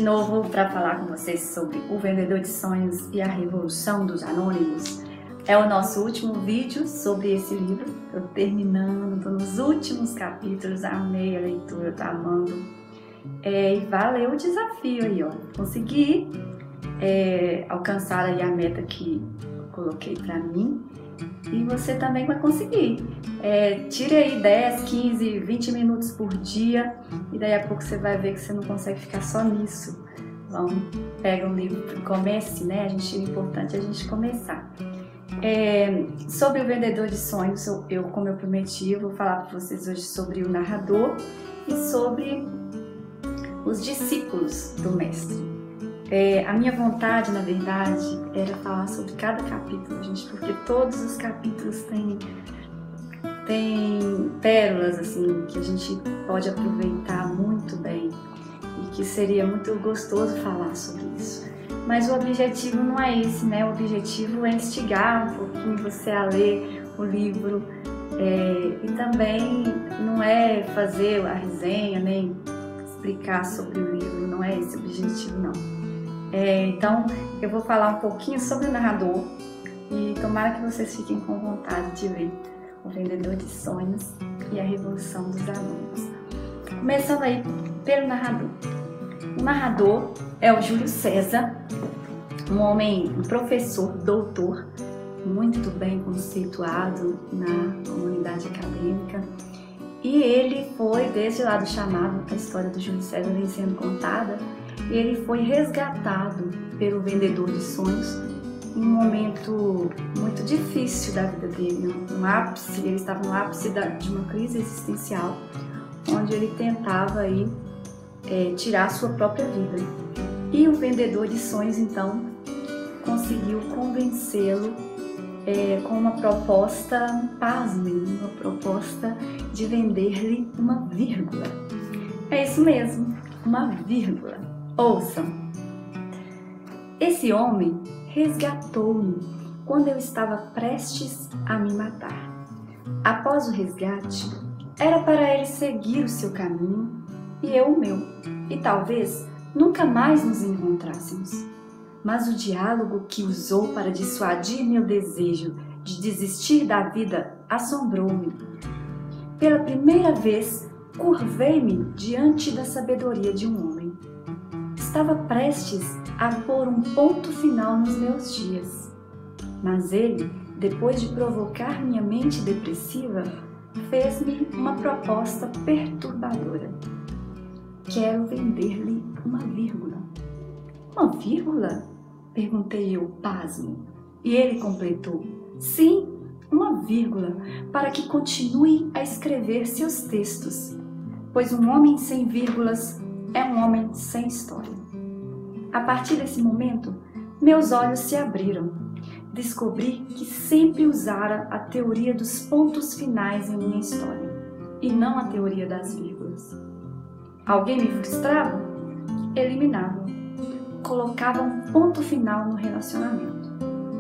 novo para falar com vocês sobre O Vendedor de Sonhos e a Revolução dos Anônimos. É o nosso último vídeo sobre esse livro. Estou terminando, estou nos últimos capítulos, amei a leitura, estou amando. E valeu o desafio aí, ó. Consegui alcançar aí a meta que eu coloquei para mim. E você também vai conseguir. Tire aí 10, 15, 20 minutos por dia e daí a pouco você vai ver que você não consegue ficar só nisso. Então, pega um livro e comece, né? O importante é a gente começar. Sobre o Vendedor de Sonhos, como eu prometi, eu vou falar para vocês hoje sobre o narrador e sobre os discípulos do mestre. A minha vontade, na verdade, era falar sobre cada capítulo, gente, porque todos os capítulos têm pérolas assim que a gente pode aproveitar muito bem e que seria muito gostoso falar sobre isso. Mas o objetivo não é esse, né? O objetivo é instigar um pouquinho você a ler o livro e também não é fazer a resenha nem explicar sobre o livro, não é esse o objetivo, não. Então, eu vou falar um pouquinho sobre o narrador e tomara que vocês fiquem com vontade de ler O Vendedor de Sonhos e a Revolução dos Anônimos. Começando aí pelo narrador. O narrador é o Júlio César, um professor, doutor, muito bem conceituado na comunidade acadêmica. E ele foi, desde lá do chamado, a história do Júlio César vem sendo contada, e ele foi resgatado pelo Vendedor de Sonhos em um momento muito difícil da vida dele, ele estava no ápice de uma crise existencial, onde ele tentava aí, tirar a sua própria vida. E o Vendedor de Sonhos, então, conseguiu convencê-lo com uma proposta, pasmem, uma proposta de vender-lhe uma vírgula. É isso mesmo, uma vírgula. Ouçam! Esse homem resgatou-me quando eu estava prestes a me matar. Após o resgate, era para ele seguir o seu caminho e eu o meu, e talvez nunca mais nos encontrássemos. Mas o diálogo que usou para dissuadir meu desejo de desistir da vida assombrou-me. Pela primeira vez, curvei-me diante da sabedoria de um homem. Estava prestes a pôr um ponto final nos meus dias. Mas ele, depois de provocar minha mente depressiva, fez-me uma proposta perturbadora. Quero vender-lhe uma vírgula. Uma vírgula? Perguntei eu, pasmo. E ele completou: sim, uma vírgula, para que continue a escrever seus textos, pois um homem sem vírgulas é um homem sem história. A partir desse momento, meus olhos se abriram. Descobri que sempre usara a teoria dos pontos finais em minha história, e não a teoria das vírgulas. Alguém me frustrava? Eliminava. Colocava um ponto final no relacionamento.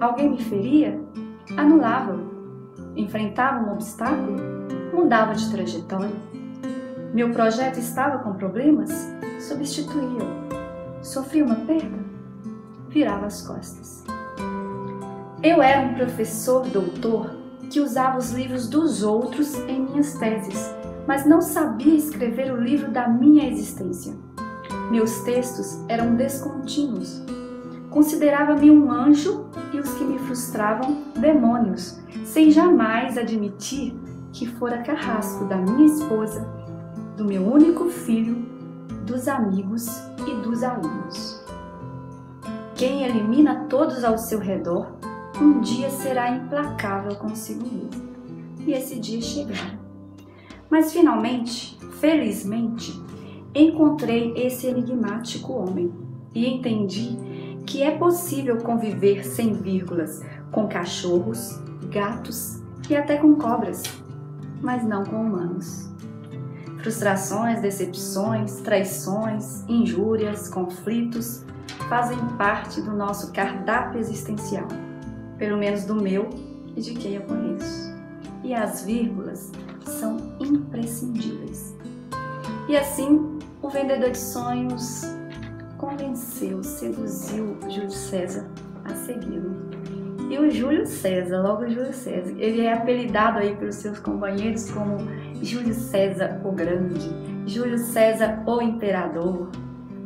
Alguém me feria? Anulava. Enfrentava um obstáculo? Mudava de trajetória. Meu projeto estava com problemas? Substituía-o. Sofria uma perda? Virava as costas. Eu era um professor doutor que usava os livros dos outros em minhas teses, mas não sabia escrever o livro da minha existência. Meus textos eram descontínuos. Considerava-me um anjo e os que me frustravam demônios, sem jamais admitir que fora carrasco da minha esposa, do meu único filho, dos amigos e dos alunos. Quem elimina todos ao seu redor, um dia será implacável consigo mesmo. E esse dia chegara. Mas finalmente, felizmente, encontrei esse enigmático homem e entendi que é possível conviver sem vírgulas com cachorros, gatos e até com cobras, mas não com humanos. Frustrações, decepções, traições, injúrias, conflitos fazem parte do nosso cardápio existencial, pelo menos do meu e de quem eu conheço. E as vírgulas são imprescindíveis. E assim, o Vendedor de Sonhos convenceu, seduziu Júlio César a segui-lo. E o Júlio César, logo o Júlio César, ele é apelidado aí pelos seus companheiros como Júlio César o Grande, Júlio César o Imperador,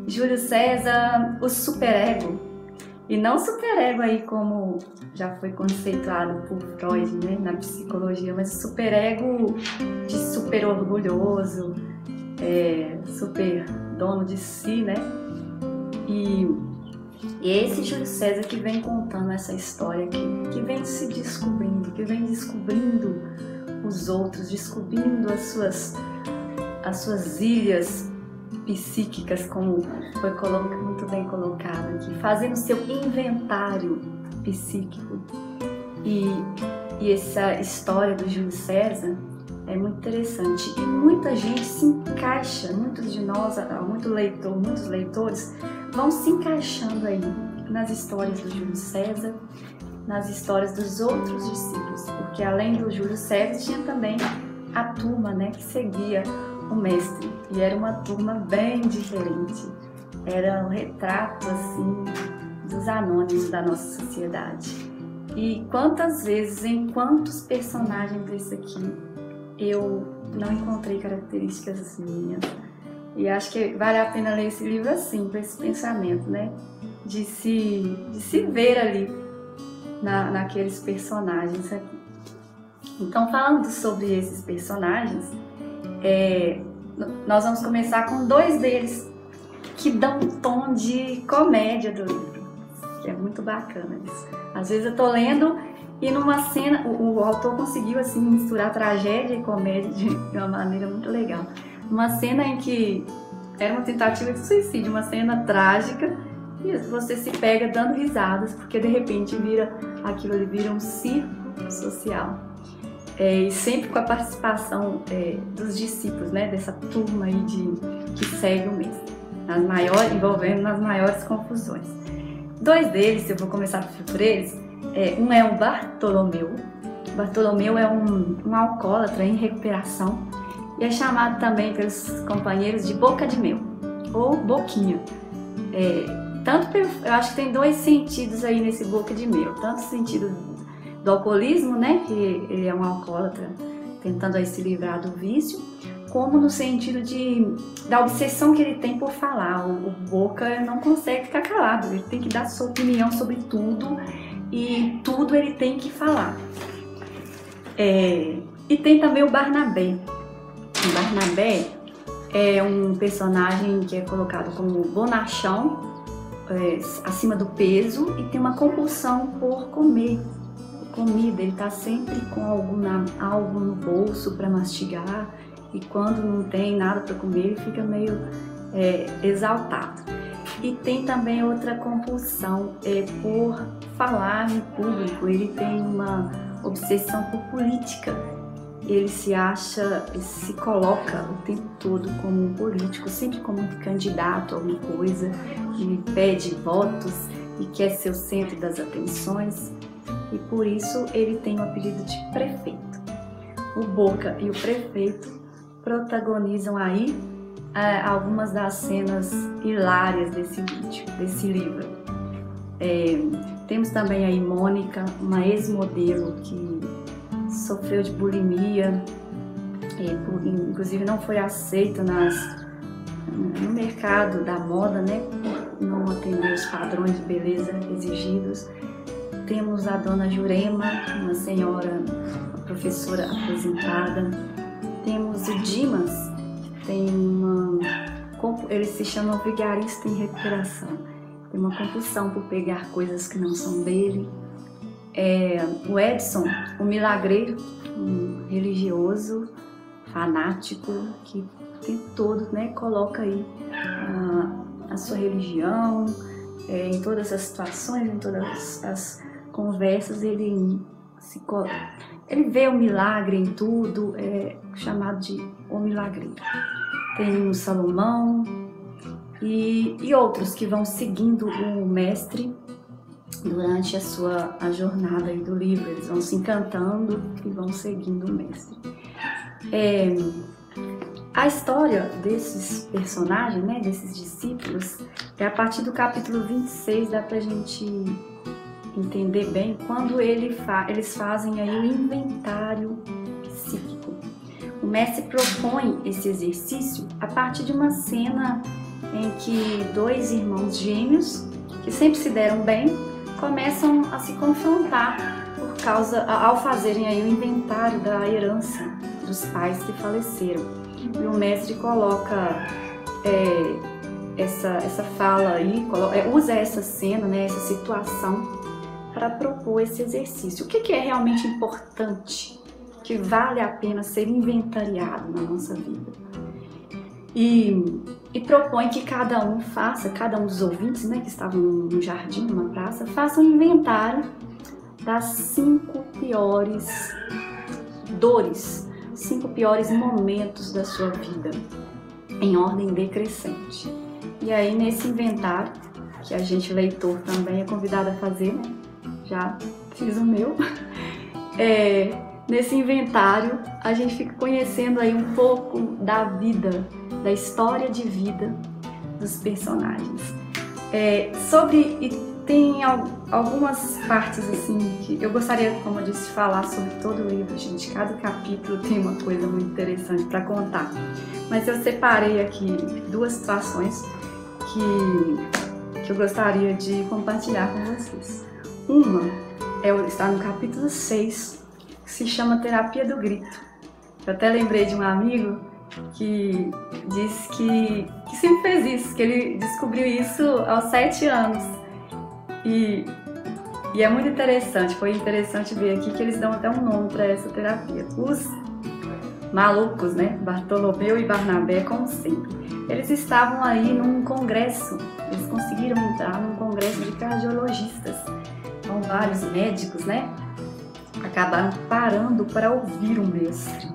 Júlio César o Superego. E não superego aí como já foi conceituado por Freud, né, na psicologia, mas superego de super orgulhoso, super dono de si, né? E esse Júlio César que vem contando essa história aqui, que vem se descobrindo, que vem descobrindo os outros, descobrindo as suas ilhas psíquicas, como foi muito bem colocado aqui, fazendo seu inventário psíquico. E essa história do Júlio César é muito interessante e muita gente se encaixa, muitos de nós, muitos leitores vão se encaixando aí nas histórias do Júlio César, nas histórias dos outros discípulos, porque além do Júlio César tinha também a turma, né, que seguia o mestre, e era uma turma bem diferente, era um retrato assim dos anônimos da nossa sociedade. E quantas vezes, em quantos personagens desse aqui eu não encontrei características minhas. E acho que vale a pena ler esse livro assim, com esse pensamento, né? De se ver ali naqueles personagens aqui. Então, falando sobre esses personagens, nós vamos começar com dois deles que dão um tom de comédia do livro, que é muito bacana isso. Às vezes eu tô lendo e numa cena, o autor conseguiu assim misturar tragédia e comédia de uma maneira muito legal. Uma cena em que era uma tentativa de suicídio, uma cena trágica, e você se pega dando risadas, porque de repente aquilo ali vira um circo social. E sempre com a participação dos discípulos, né, dessa turma aí que segue o mestre, envolvendo nas maiores confusões. Dois deles, eu vou começar por eles. Um é o Bartolomeu. Bartolomeu é um alcoólatra em recuperação e é chamado também pelos companheiros de Boca de Mel, ou Boquinha. Eu acho que tem dois sentidos aí nesse Boca de Mel, tanto o sentido do alcoolismo, né, que ele é um alcoólatra tentando aí se livrar do vício, como no sentido da obsessão que ele tem por falar. O Boca não consegue ficar calado, ele tem que dar sua opinião sobre tudo e tudo ele tem que falar. E tem também o Barnabé. O Barnabé é um personagem que é colocado como bonachão, acima do peso, e tem uma compulsão por comer comida. Ele está sempre com algo no bolso para mastigar, e quando não tem nada para comer ele fica meio exaltado. E tem também outra compulsão por falar em público. Ele tem uma obsessão por política. Ele se coloca o tempo todo como um político, sempre como um candidato a alguma coisa. Ele pede votos e quer ser o centro das atenções, e por isso ele tem o apelido de prefeito. O Boca e o prefeito protagonizam aí algumas das cenas hilárias desse livro. Temos também aí Mônica, uma ex-modelo que sofreu de bulimia, inclusive não foi aceita no mercado da moda, né? Não atendeu os padrões de beleza exigidos. Temos a dona Jurema, uma senhora, uma professora aposentada. Temos o Dimas, ele se chama vigarista em recuperação. Tem uma compulsão por pegar coisas que não são dele. O Edson, o milagreiro, um religioso, fanático, que o tempo todo, né, coloca aí a sua religião, em todas as situações, em todas as conversas, ele vê o milagre em tudo, chamado de o milagreiro. Tem o Salomão e outros que vão seguindo o mestre durante a jornada aí do livro. Eles vão se encantando e vão seguindo o mestre. A história desses personagens, né, desses discípulos, é a partir do capítulo 26, dá pra gente entender bem, quando eles fazem aí o inventário psíquico. O mestre propõe esse exercício a partir de uma cena em que dois irmãos gêmeos, que sempre se deram bem, começam a se confrontar ao fazerem aí o inventário da herança dos pais que faleceram. E o mestre coloca essa fala aí, usa essa cena, né, essa situação para propor esse exercício. O que é realmente importante, que vale a pena ser inventariado na nossa vida? E propõe que cada um dos ouvintes, né, que estavam no jardim, numa praça, faça um inventário das 5 piores dores, 5 piores momentos da sua vida, em ordem decrescente. E aí, nesse inventário, que a gente, leitor, também é convidado a fazer, né? Já fiz o meu. Nesse inventário, a gente fica conhecendo aí um pouco da vida, da história de vida dos personagens. Tem algumas partes assim que eu gostaria, como eu disse, falar sobre todo o livro, gente. Cada capítulo tem uma coisa muito interessante para contar. Mas eu separei aqui 2 situações que eu gostaria de compartilhar com vocês. Uma está no capítulo 6, que se chama Terapia do Grito. Eu até lembrei de um amigo que disse que sempre fez isso, que ele descobriu isso aos 7 anos. E é muito interessante, foi interessante ver aqui que eles dão até um nome para essa terapia. Os malucos, né? Bartolomeu e Barnabé, como sempre. Eles estavam aí num congresso, eles conseguiram entrar num congresso de cardiologistas. Então vários médicos, né? Acabaram parando para ouvir o mestre.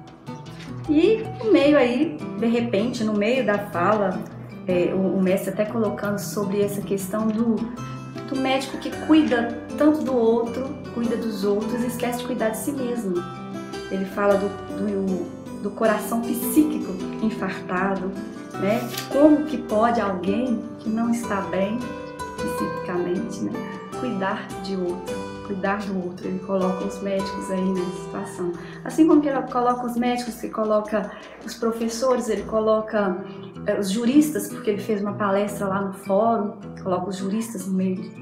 E no meio aí, de repente, no meio da fala, o mestre até colocando sobre essa questão do médico que cuida tanto do outro, cuida dos outros e esquece de cuidar de si mesmo. Ele fala do coração psíquico infartado, né? Como que pode alguém que não está bem psiquicamente, né, cuidar do outro. Ele coloca os médicos aí nessa situação. Assim como que ele coloca os médicos, que coloca os professores, ele coloca os juristas, porque ele fez uma palestra lá no fórum, coloca os juristas no meio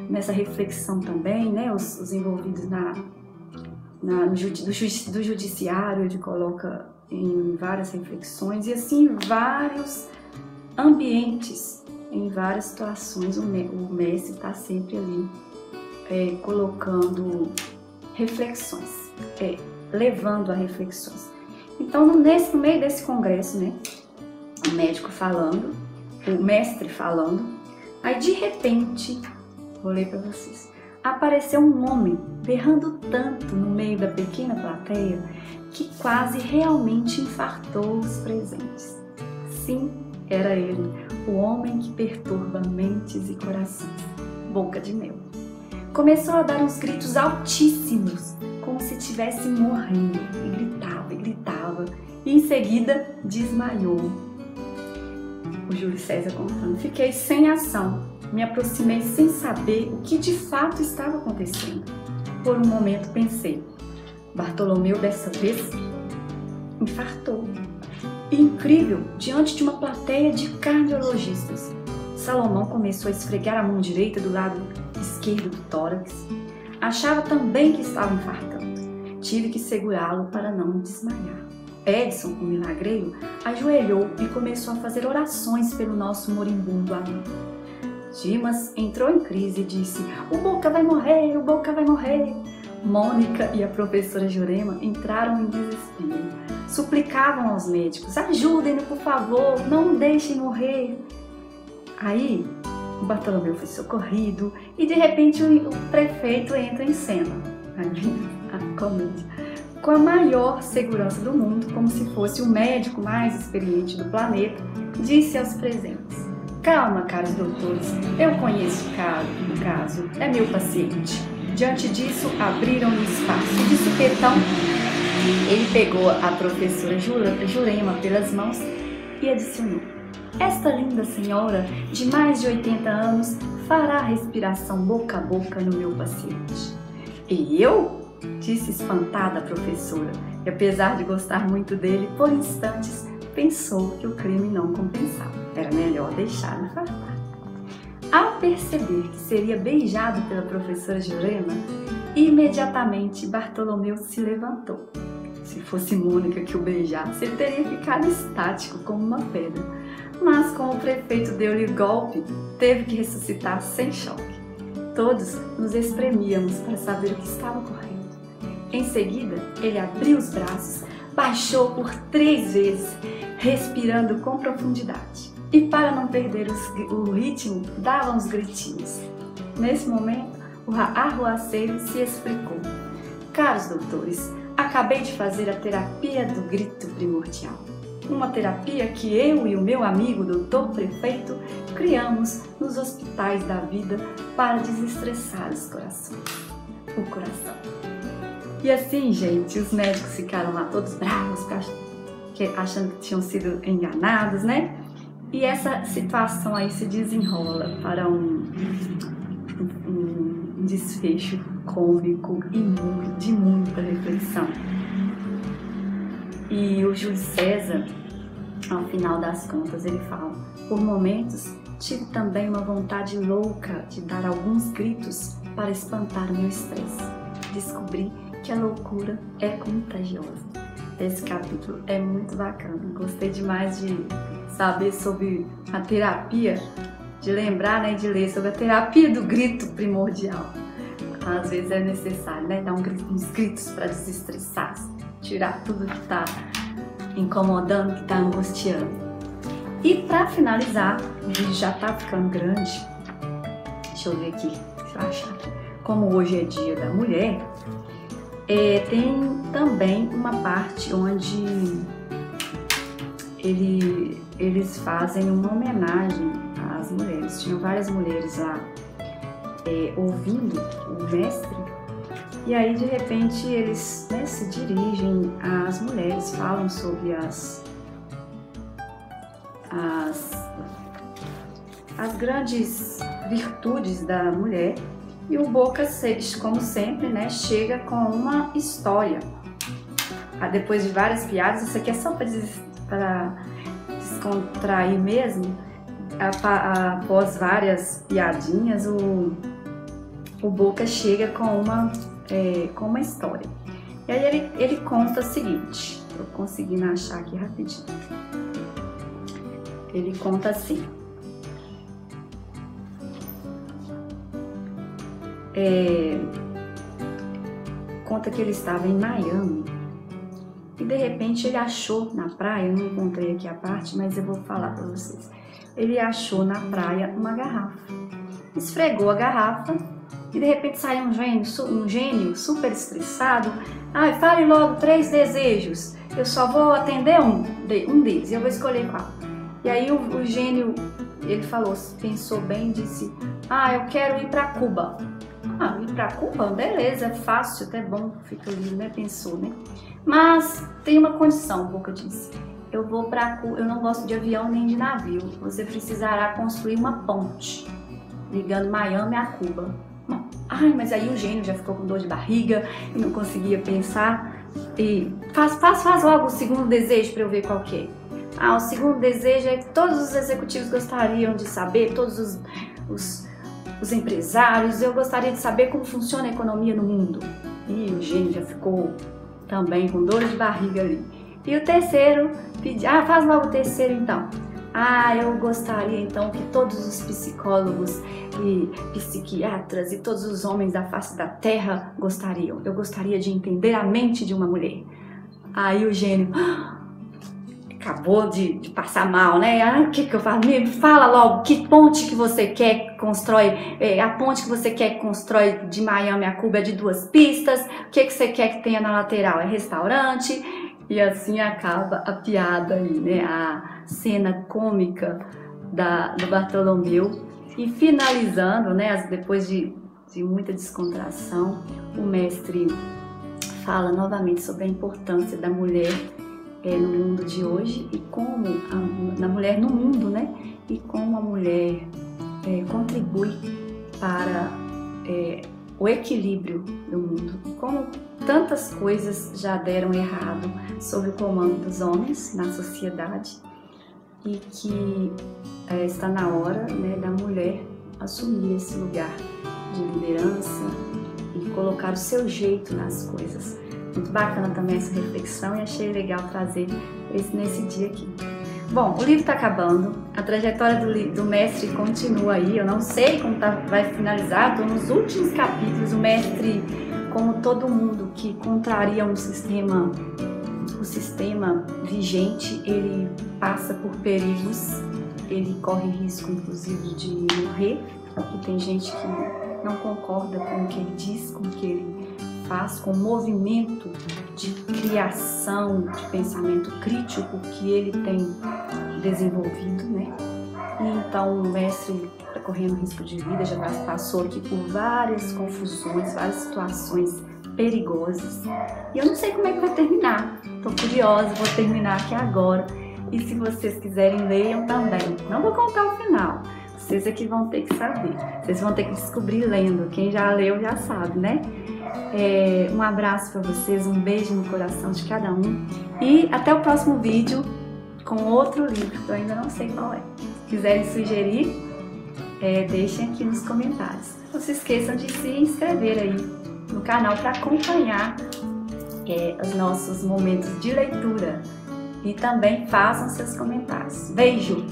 nessa reflexão também, né? Os envolvidos do judiciário, ele coloca em várias reflexões, e assim em vários ambientes, em várias situações, o mestre está sempre ali colocando reflexões, levando a reflexões. Então, no meio desse congresso, né, o médico falando, o mestre falando, aí de repente, vou ler para vocês, apareceu um homem berrando tanto no meio da pequena plateia que quase realmente infartou os presentes. Sim, era ele, o homem que perturba mentes e corações, Boca de Mel. Começou a dar uns gritos altíssimos, como se estivesse morrendo, e gritava, e em seguida desmaiou. O Júlio César contando: fiquei sem ação, me aproximei sem saber o que de fato estava acontecendo. Por um momento pensei, Bartolomeu dessa vez infartou. Incrível, diante de uma plateia de cardiologistas. Salomão começou a esfregar a mão direita do lado esquerdo do tórax. Achava também que estava infartando. Tive que segurá-lo para não desmaiar. Edson, o milagreiro, ajoelhou e começou a fazer orações pelo nosso moribundo amigo. Dimas entrou em crise e disse: "O Boca vai morrer, o Boca vai morrer." Mônica e a professora Jurema entraram em desespero. Suplicavam aos médicos: "Ajudem-no, por favor, não o deixem morrer." Aí, o Bartolomeu foi socorrido e de repente o prefeito entra em cena. A comédia. Com a maior segurança do mundo, como se fosse o médico mais experiente do planeta, disse aos presentes: "Calma, caros doutores, eu conheço o caso, é meu paciente." Diante disso, abriram-lhe espaço. De supetão, Ele pegou a professora Jurema pelas mãos e adicionou: esta linda senhora de mais de 80 anos fará a respiração boca a boca no meu paciente. E eu? Disse espantada a professora, e apesar de gostar muito dele, por instantes pensou que o crime não compensava. Era melhor deixar no fartar. Ao perceber que seria beijado pela professora Jurema, imediatamente Bartolomeu se levantou. Se fosse Mônica que o beijasse, ele teria ficado estático como uma pedra. Mas como o prefeito deu-lhe o golpe, teve que ressuscitar sem choque. Todos nos espremíamos para saber o que estava ocorrendo. Em seguida, ele abriu os braços, baixou por 3 vezes, respirando com profundidade. E para não perder o ritmo, dava uns gritinhos. Nesse momento, o arruaceiro se explicou. Caros doutores, acabei de fazer a terapia do grito primordial. Uma terapia que eu e o meu amigo doutor prefeito criamos nos hospitais da vida para desestressar o coração. E assim, gente, os médicos ficaram lá todos bravos, achando que tinham sido enganados, né? E essa situação aí se desenrola para um desfecho cômico e de muita reflexão. E o Júlio César, ao final das contas, ele fala: por momentos tive também uma vontade louca de dar alguns gritos para espantar o meu estresse. Descobri que a loucura é contagiosa. Esse capítulo é muito bacana. Gostei demais de saber sobre a terapia, de lembrar, né, de ler sobre a terapia do grito primordial. Às vezes é necessário, né, dar uns gritos para desestressar, tirar tudo que está incomodando, que está angustiando. E para finalizar, o vídeo já está ficando grande. Deixa eu ver aqui, se eu achar aqui. Como hoje é dia da mulher, tem também uma parte onde eles fazem uma homenagem às mulheres. Tinham várias mulheres lá ouvindo o mestre, e aí de repente eles, né, se dirigem às mulheres, falam sobre as grandes virtudes da mulher. E o Boca, como sempre, né, chega com uma história. Depois de várias piadas, isso aqui é só para descontrair mesmo. Após várias piadinhas, o Boca chega com uma história. E aí ele conta o seguinte, estou conseguindo achar aqui rapidinho. Ele conta assim: conta que ele estava em Miami e de repente ele achou na praia, eu não encontrei aqui a parte, mas eu vou falar para vocês. Ele achou na praia uma garrafa, esfregou a garrafa e de repente saiu um gênio super estressado. Fale logo 3 desejos, eu só vou atender um deles, eu vou escolher qual. E aí o gênio, ele falou, pensou bem e disse: eu quero ir para Cuba. Ir para Cuba? Beleza, é fácil, até bom, fica ali, né? Pensou, né? Mas tem uma condição, Boca disse: eu vou para Cuba, eu não gosto de avião nem de navio, você precisará construir uma ponte ligando Miami a Cuba. Mas aí o gênio já ficou com dor de barriga e não conseguia pensar. E faz logo o segundo desejo para eu ver qual que é. O segundo desejo é que todos os executivos gostariam de saber, todos os empresários, eu gostaria de saber como funciona a economia no mundo. E o gênio já ficou também com dor de barriga ali. E o terceiro pediu: faz logo o terceiro então. Eu gostaria então que todos os psicólogos e psiquiatras e todos os homens da face da terra gostariam. Eu gostaria de entender a mente de uma mulher. Aí o gênio acabou de passar mal, né? O que eu falo? Me fala logo, que ponte que você quer que constrói? A ponte que você quer que constrói de Miami a Cuba é de 2 pistas. O que você quer que tenha na lateral? É restaurante? E assim acaba a piada aí, né? A cena cômica do Bartolomeu. E finalizando, né? Depois de muita descontração, o mestre fala novamente sobre a importância da mulher no mundo de hoje e como da mulher no mundo, né? E como a mulher contribui para o equilíbrio do mundo. Como tantas coisas já deram errado sob o comando dos homens na sociedade e que está na hora, né, da mulher assumir esse lugar de liderança e colocar o seu jeito nas coisas. Muito bacana também essa reflexão e achei legal trazer nesse dia aqui. Bom, o livro está acabando, a trajetória do mestre continua aí, eu não sei como vai finalizar, estou nos últimos capítulos. O mestre, como todo mundo que contraria o sistema vigente, ele passa por perigos, ele corre risco inclusive de morrer, porque tem gente que não concorda com o que ele diz, com o que ele faz, com o movimento de criação, de pensamento crítico que ele tem desenvolvido, né? E então o mestre está correndo risco de vida, já passou aqui por várias confusões, várias situações perigosas. E eu não sei como é que vai terminar. Estou curiosa, vou terminar aqui agora. E se vocês quiserem, leiam também. Não vou contar o final. Vocês aqui vão ter que saber. Vocês vão ter que descobrir lendo. Quem já leu já sabe, né? Um abraço para vocês, um beijo no coração de cada um. E até o próximo vídeo com outro livro, que eu ainda não sei qual é. Se quiserem sugerir, deixem aqui nos comentários. Não se esqueçam de se inscrever aí no canal para acompanhar os nossos momentos de leitura. E também façam seus comentários. Beijo!